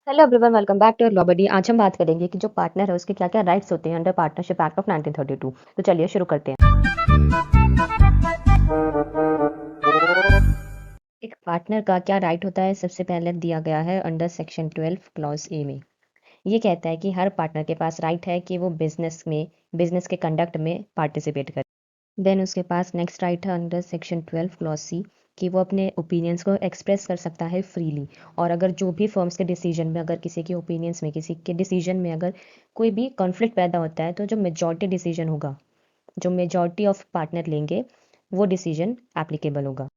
Hello everyone, welcome back to Law Buddy. आज हम बात करेंगे कि जो पार्टनर है उसके क्या क्या राइट्स होते हैं अंडर पार्टनरशिप एक्ट ऑफ 1932। तो चलिए शुरू करते हैं। एक पार्टनर का क्या राइट होता है, सबसे पहले दिया गया है अंडर सेक्शन 12 क्लॉज ए में। ये कहता है कि हर पार्टनर के पास राइट है कि वो बिजनेस के कंडक्ट में पार्टिसिपेट करे। देन उसके पास नेक्स्ट राइट है अंडर सेक्शन 12 क्लॉज सी, कि वो अपने ओपिनियंस को एक्सप्रेस कर सकता है फ्रीली। और अगर जो भी फर्म्स के डिसीजन में, अगर किसी के ओपिनियंस में, किसी के डिसीजन में अगर कोई भी कॉन्फ्लिक्ट पैदा होता है, तो जो मेजॉरिटी डिसीजन होगा, जो मेजॉरिटी ऑफ पार्टनर लेंगे, वो डिसीजन एप्लीकेबल होगा।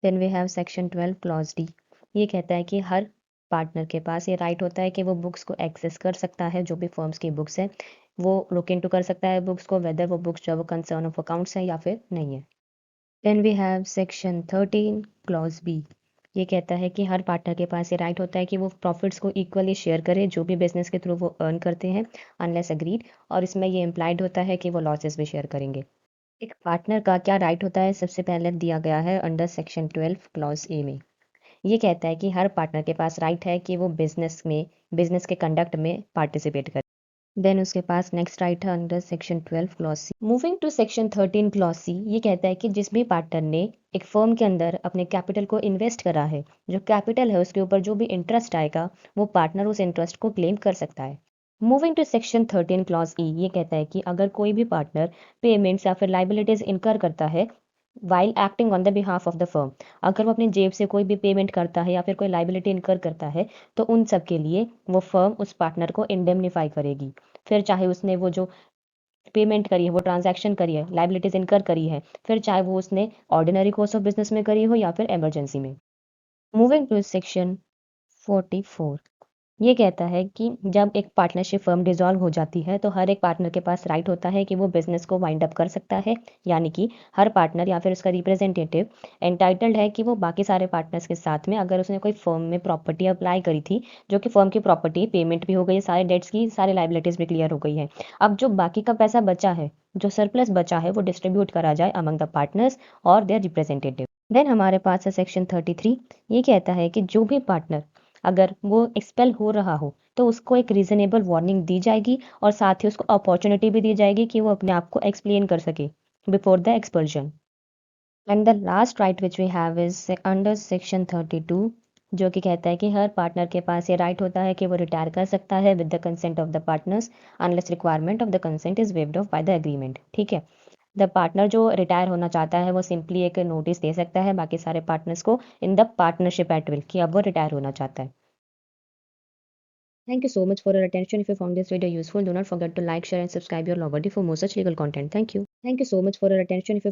Then we have section 12 clause D. ये कहता है कि हर पार्टनर के पास ये राइट होता है कि वो बुक्स को एक्सेस कर सकता है, जो भी फर्म्स की बुक्स है वो लुक इनटू कर सकता है बुक्स को, वेदर वो बुक्स जो है वो कंसर्न ऑफ अकाउंट्स है या फिर नहीं है। Then we have section 13 clause B. ये कहता है कि हर पार्टनर के पास ये राइट होता है कि वो प्रॉफिट्स को इक्वली शेयर करे, जो भी बिजनेस के थ्रू वो अर्न करते हैं, अनलेस अग्रीड। और इसमें ये इम्प्लाइड होता है कि वो लॉसेस भी शेयर करेंगे। एक पार्टनर का क्या राइट होता है, सबसे पहले दिया गया है अंडर सेक्शन 12 क्लॉज ए में। ये कहता है कि हर पार्टनर के पास राइट है कि वो बिजनेस के कंडक्ट में पार्टिसिपेट करे। देन उसके पास नेक्स्ट राइट है under section 12 clause C. Moving to section 13 clause C, ये कहता है कि जिस भी पार्टनर ने एक फर्म के अंदर अपने कैपिटल को इन्वेस्ट करा है, जो कैपिटल है उसके ऊपर जो भी इंटरेस्ट आएगा, वो पार्टनर उस इंटरेस्ट को क्लेम कर सकता है। Moving to section 13 clause E, ये कहता है कि अगर कोई भी पार्टनर पेमेंट्स या फिर लाइबिलिटीज इनकर करता है while acting on the behalf of the firm, अगर वो अपनी जेब से कोई भी पेमेंट करता है या फिर कोई लाइबिलिटी इनकर करता है, तो उन सब के लिए वो फर्म उस पार्टनर को इंडेमनीफाई करेगी। फिर चाहे उसने वो जो पेमेंट करी है, वो ट्रांजैक्शन करी है, लाइबिलिटीज इनकर करी है, फिर चाहे वो उसने ऑर्डिनरी कोर्स ऑफ बिजनेस में करी हो या फिर इमरजेंसी में। मूविंग टू सेक्शन 44, ये कहता है कि जब एक पार्टनरशिप फर्म डिसॉल्व हो जाती है, तो हर एक पार्टनर के पास राइट होता है कि वो बिजनेस को वाइंड अप कर सकता है। यानी कि हर पार्टनर या फिर उसका रिप्रेजेंटेटिव एंटाइटल्ड है कि वो बाकी सारे पार्टनर्स के साथ में, अगर उसने कोई फर्म में प्रॉपर्टी अप्लाई करी थी, जो कि फर्म की प्रॉपर्टी, पेमेंट भी हो गई है, सारे डेट्स की, सारी लाइबिलिटीज भी क्लियर हो गई है, अब जो बाकी का पैसा बचा है, जो सरप्लस बचा है, वो डिस्ट्रीब्यूट करा जाए अमंग द पार्टनर्स और देयर रिप्रेजेंटेटिव। देन हमारे पास है सेक्शन 33। ये कहता है कि जो भी पार्टनर अगर वो एक्सपेल हो रहा हो, तो उसको एक रीजनेबल वार्निंग दी जाएगी और साथ ही उसको अपॉर्चुनिटी भी दी जाएगी कि वो अपने आप को एक्सप्लेन कर सके before the expulsion. And the last right which we have is under section 32, जो कि कहता है कि हर पार्टनर के पास ये राइट होता है कि वो रिटायर कर सकता है with the consent of the partners, unless requirement of the consent is waived of by the agreement. ठीक है, द पार्टनर जो रिटायर होना चाहता है वो सिंपली एक नोटिस दे सकता है बाकी सारे पार्टनर्स को in the partnership at will, कि अब वो रिटायर होना चाहता है। Thank you so much for your attention. If you found this video useful, do not forget to like, share, and subscribe your Law Buddy for more such legal content. Thank you. Thank you so much for your attention. If you